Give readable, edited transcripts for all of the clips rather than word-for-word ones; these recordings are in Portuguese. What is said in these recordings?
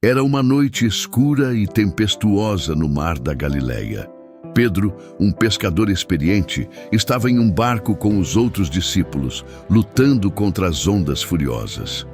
Era uma noite escura e tempestuosa no mar da Galileia. Pedro, um pescador experiente, estava em um barco com os outros discípulos, lutando contra as ondas furiosas.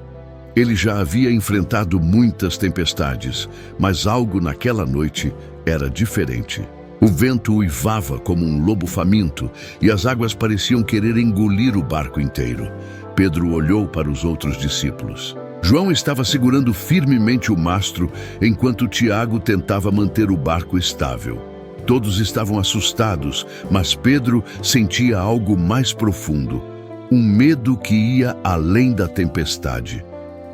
Ele já havia enfrentado muitas tempestades, mas algo naquela noite era diferente. O vento uivava como um lobo faminto e as águas pareciam querer engolir o barco inteiro. Pedro olhou para os outros discípulos. João estava segurando firmemente o mastro, enquanto Tiago tentava manter o barco estável. Todos estavam assustados, mas Pedro sentia algo mais profundo, um medo que ia além da tempestade.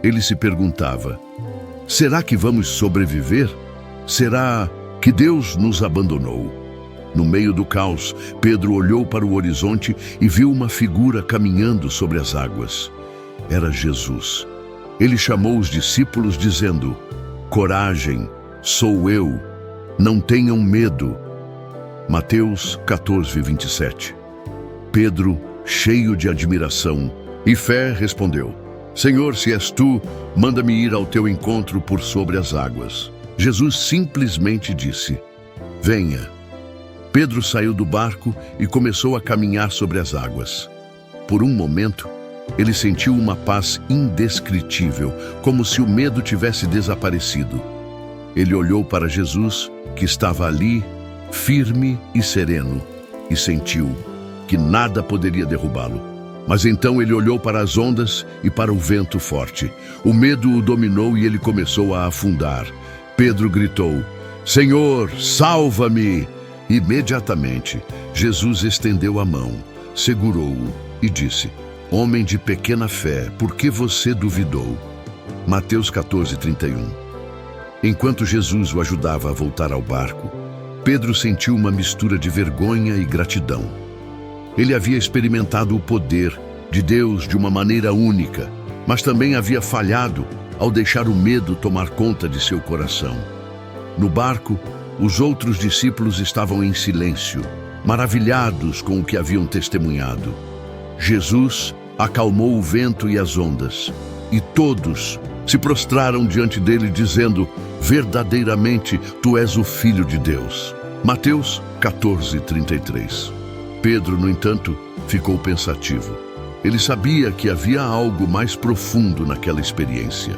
Ele se perguntava: será que vamos sobreviver? Será que Deus nos abandonou? No meio do caos, Pedro olhou para o horizonte e viu uma figura caminhando sobre as águas. Era Jesus. Ele chamou os discípulos dizendo: coragem, sou eu, não tenham medo. Mateus 14:27. Pedro, cheio de admiração e fé, respondeu: Senhor, se és tu, manda-me ir ao teu encontro por sobre as águas. Jesus simplesmente disse: venha. Pedro saiu do barco e começou a caminhar sobre as águas. Por um momento, ele sentiu uma paz indescritível, como se o medo tivesse desaparecido. Ele olhou para Jesus, que estava ali, firme e sereno, e sentiu que nada poderia derrubá-lo. Mas então ele olhou para as ondas e para o vento forte. O medo o dominou e ele começou a afundar. Pedro gritou: Senhor, salva-me! Imediatamente, Jesus estendeu a mão, segurou-o e disse: Homem de pequena fé, por que você duvidou? Mateus 14:31. Enquanto Jesus o ajudava a voltar ao barco, Pedro sentiu uma mistura de vergonha e gratidão. Ele havia experimentado o poder de Deus de uma maneira única, mas também havia falhado ao deixar o medo tomar conta de seu coração. No barco, os outros discípulos estavam em silêncio, maravilhados com o que haviam testemunhado. Jesus acalmou o vento e as ondas, e todos se prostraram diante dele, dizendo: verdadeiramente, tu és o Filho de Deus. Mateus 14:33. Pedro, no entanto, ficou pensativo. Ele sabia que havia algo mais profundo naquela experiência.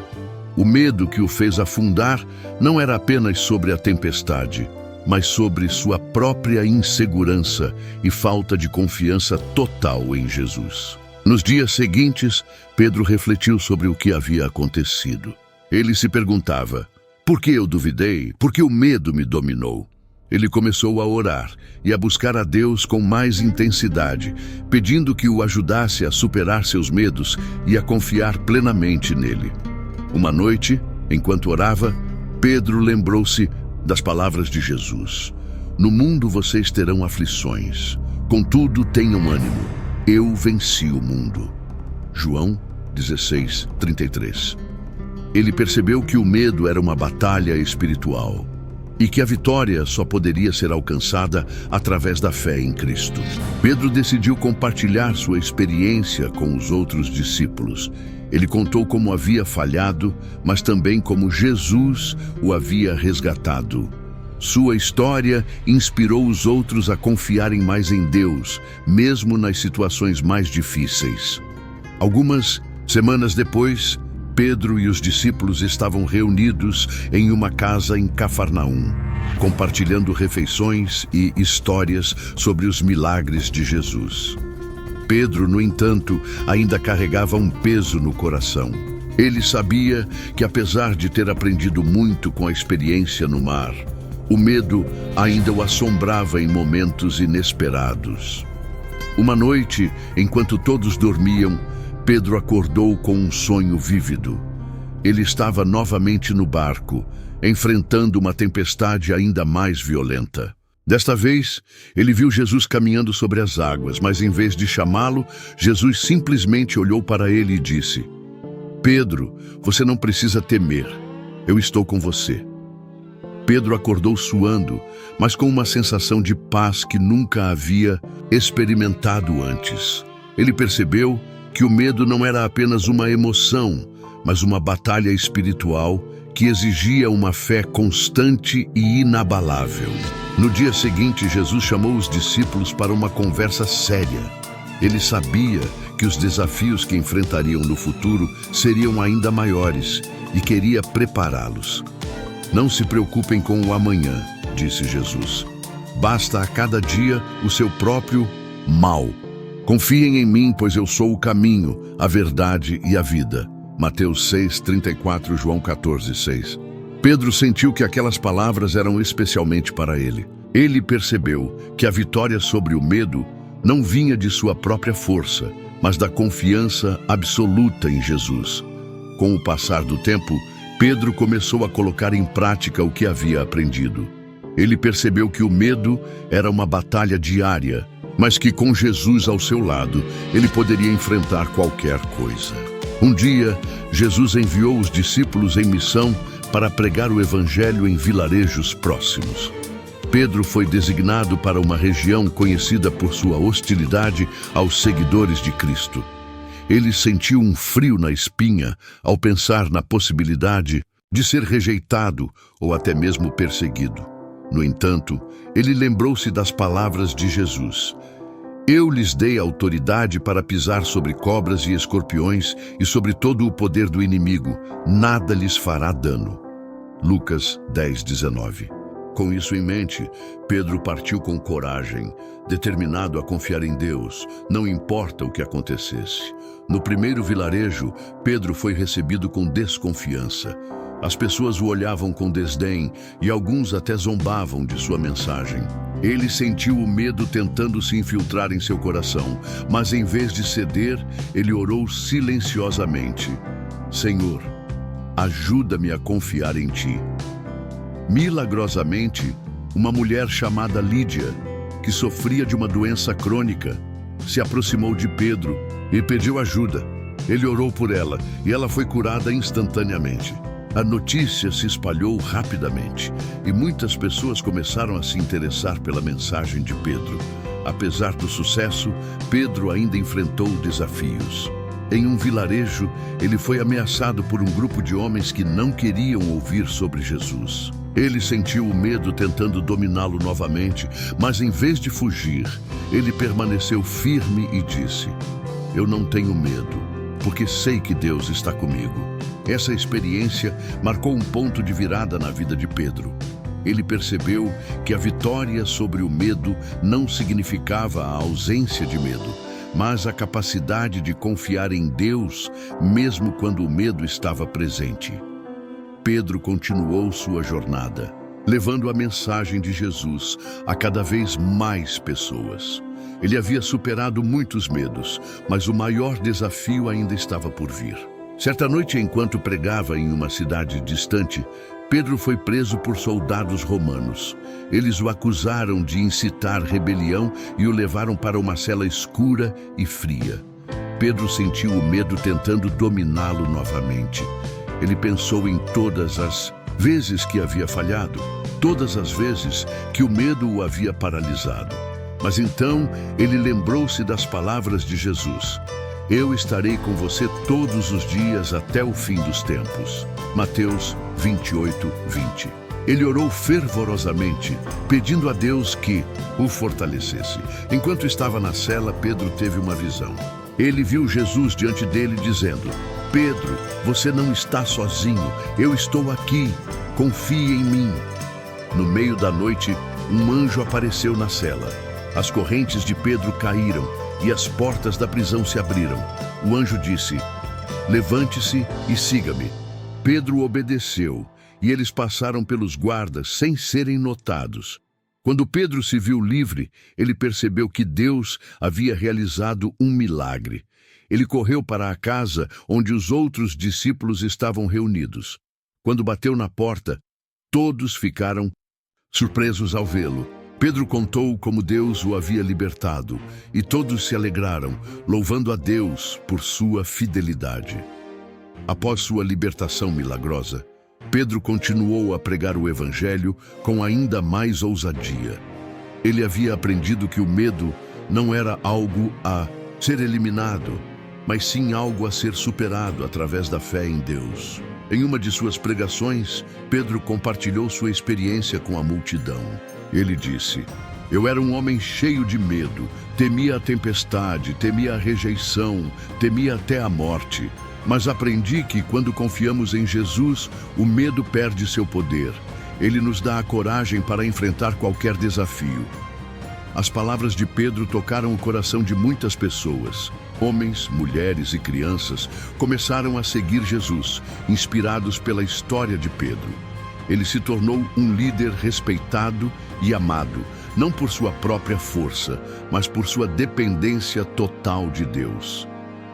O medo que o fez afundar não era apenas sobre a tempestade, mas sobre sua própria insegurança e falta de confiança total em Jesus. Nos dias seguintes, Pedro refletiu sobre o que havia acontecido. Ele se perguntava: por que eu duvidei? Por que o medo me dominou? Ele começou a orar e a buscar a Deus com mais intensidade, pedindo que o ajudasse a superar seus medos e a confiar plenamente nele. Uma noite, enquanto orava, Pedro lembrou-se das palavras de Jesus: no mundo vocês terão aflições, contudo tenham ânimo, eu venci o mundo. João 16:33. Ele percebeu que o medo era uma batalha espiritual e que a vitória só poderia ser alcançada através da fé em Cristo. Pedro decidiu compartilhar sua experiência com os outros discípulos. Ele contou como havia falhado, mas também como Jesus o havia resgatado. Sua história inspirou os outros a confiarem mais em Deus, mesmo nas situações mais difíceis. Algumas semanas depois, Pedro e os discípulos estavam reunidos em uma casa em Cafarnaum, compartilhando refeições e histórias sobre os milagres de Jesus. Pedro, no entanto, ainda carregava um peso no coração. Ele sabia que, apesar de ter aprendido muito com a experiência no mar, o medo ainda o assombrava em momentos inesperados. Uma noite, enquanto todos dormiam, Pedro acordou com um sonho vívido. Ele estava novamente no barco, enfrentando uma tempestade ainda mais violenta. Desta vez, ele viu Jesus caminhando sobre as águas, mas em vez de chamá-lo, Jesus simplesmente olhou para ele e disse: Pedro, você não precisa temer, eu estou com você. Pedro acordou suando, mas com uma sensação de paz que nunca havia experimentado antes. Ele percebeu que o medo não era apenas uma emoção, mas uma batalha espiritual que exigia uma fé constante e inabalável. No dia seguinte, Jesus chamou os discípulos para uma conversa séria. Ele sabia que os desafios que enfrentariam no futuro seriam ainda maiores e queria prepará-los. Não se preocupem com o amanhã, disse Jesus. Basta a cada dia o seu próprio mal. Confiem em mim, pois eu sou o caminho, a verdade e a vida. Mateus 6:34, João 14:6. Pedro sentiu que aquelas palavras eram especialmente para ele. Ele percebeu que a vitória sobre o medo não vinha de sua própria força, mas da confiança absoluta em Jesus. Com o passar do tempo, Pedro começou a colocar em prática o que havia aprendido. Ele percebeu que o medo era uma batalha diária, mas que com Jesus ao seu lado, ele poderia enfrentar qualquer coisa. Um dia, Jesus enviou os discípulos em missão para pregar o evangelho em vilarejos próximos. Pedro foi designado para uma região conhecida por sua hostilidade aos seguidores de Cristo. Ele sentiu um frio na espinha ao pensar na possibilidade de ser rejeitado ou até mesmo perseguido. No entanto, ele lembrou-se das palavras de Jesus. Eu lhes dei autoridade para pisar sobre cobras e escorpiões e sobre todo o poder do inimigo. Nada lhes fará dano. Lucas 10:19. Com isso em mente, Pedro partiu com coragem, determinado a confiar em Deus, não importa o que acontecesse. No primeiro vilarejo, Pedro foi recebido com desconfiança. As pessoas o olhavam com desdém e alguns até zombavam de sua mensagem. Ele sentiu o medo tentando se infiltrar em seu coração, mas em vez de ceder, ele orou silenciosamente. Senhor, ajuda-me a confiar em Ti. Milagrosamente, uma mulher chamada Lídia, que sofria de uma doença crônica, se aproximou de Pedro e pediu ajuda. Ele orou por ela e ela foi curada instantaneamente. A notícia se espalhou rapidamente e muitas pessoas começaram a se interessar pela mensagem de Pedro. Apesar do sucesso, Pedro ainda enfrentou desafios. Em um vilarejo, ele foi ameaçado por um grupo de homens que não queriam ouvir sobre Jesus. Ele sentiu o medo tentando dominá-lo novamente, mas em vez de fugir, ele permaneceu firme e disse: Eu não tenho medo, porque sei que Deus está comigo. Essa experiência marcou um ponto de virada na vida de Pedro. Ele percebeu que a vitória sobre o medo não significava a ausência de medo, mas a capacidade de confiar em Deus, mesmo quando o medo estava presente. Pedro continuou sua jornada, levando a mensagem de Jesus a cada vez mais pessoas. Ele havia superado muitos medos, mas o maior desafio ainda estava por vir. Certa noite, enquanto pregava em uma cidade distante, Pedro foi preso por soldados romanos. Eles o acusaram de incitar rebelião e o levaram para uma cela escura e fria. Pedro sentiu o medo tentando dominá-lo novamente. Ele pensou em todas as vezes que havia falhado, todas as vezes que o medo o havia paralisado. Mas então ele lembrou-se das palavras de Jesus. Eu estarei com você todos os dias até o fim dos tempos. Mateus 28:20. Ele orou fervorosamente, pedindo a Deus que o fortalecesse. Enquanto estava na cela, Pedro teve uma visão. Ele viu Jesus diante dele dizendo: Pedro, você não está sozinho, eu estou aqui, confie em mim. No meio da noite, um anjo apareceu na cela. As correntes de Pedro caíram e as portas da prisão se abriram. O anjo disse: Levante-se e siga-me. Pedro obedeceu e eles passaram pelos guardas sem serem notados. Quando Pedro se viu livre, ele percebeu que Deus havia realizado um milagre. Ele correu para a casa onde os outros discípulos estavam reunidos. Quando bateu na porta, todos ficaram surpresos ao vê-lo. Pedro contou como Deus o havia libertado, e todos se alegraram, louvando a Deus por sua fidelidade. Após sua libertação milagrosa, Pedro continuou a pregar o Evangelho com ainda mais ousadia. Ele havia aprendido que o medo não era algo a ser eliminado, mas sim algo a ser superado através da fé em Deus. Em uma de suas pregações, Pedro compartilhou sua experiência com a multidão. Ele disse: "Eu era um homem cheio de medo, temia a tempestade, temia a rejeição, temia até a morte. Mas aprendi que quando confiamos em Jesus, o medo perde seu poder. Ele nos dá a coragem para enfrentar qualquer desafio." As palavras de Pedro tocaram o coração de muitas pessoas. Homens, mulheres e crianças começaram a seguir Jesus, inspirados pela história de Pedro. Ele se tornou um líder respeitado e amado, não por sua própria força, mas por sua dependência total de Deus.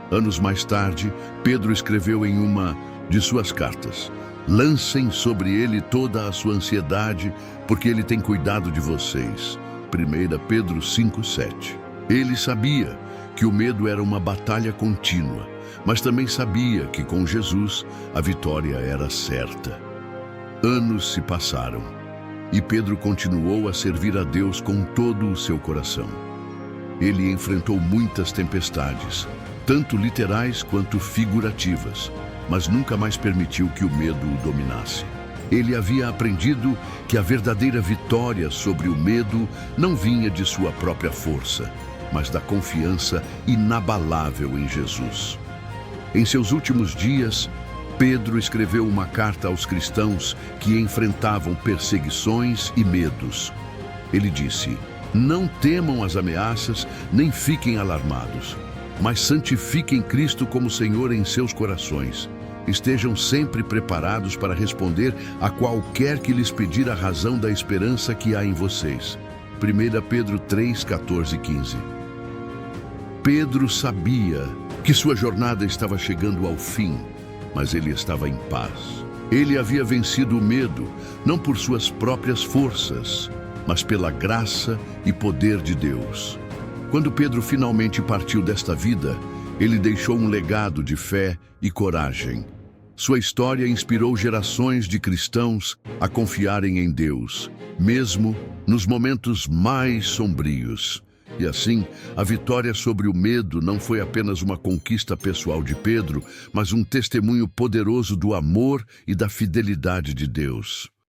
Anos mais tarde, Pedro escreveu em uma de suas cartas: "Lancem sobre ele toda a sua ansiedade, porque ele tem cuidado de vocês." 1 Pedro 5:7. Ele sabia que o medo era uma batalha contínua, mas também sabia que com Jesus a vitória era certa. Anos se passaram e Pedro continuou a servir a Deus com todo o seu coração. Ele enfrentou muitas tempestades, tanto literais quanto figurativas, mas nunca mais permitiu que o medo o dominasse. Ele havia aprendido que a verdadeira vitória sobre o medo não vinha de sua própria força, mas da confiança inabalável em Jesus. Em seus últimos dias, Pedro escreveu uma carta aos cristãos que enfrentavam perseguições e medos. Ele disse: "Não temam as ameaças, nem fiquem alarmados, mas santifiquem Cristo como Senhor em seus corações. Estejam sempre preparados para responder a qualquer que lhes pedir a razão da esperança que há em vocês." 1 Pedro 3, 14 e 15. Pedro sabia que sua jornada estava chegando ao fim, mas ele estava em paz. Ele havia vencido o medo, não por suas próprias forças, mas pela graça e poder de Deus. Quando Pedro finalmente partiu desta vida, ele deixou um legado de fé e coragem. Sua história inspirou gerações de cristãos a confiarem em Deus, mesmo nos momentos mais sombrios. E assim, a vitória sobre o medo não foi apenas uma conquista pessoal de Pedro, mas um testemunho poderoso do amor e da fidelidade de Deus.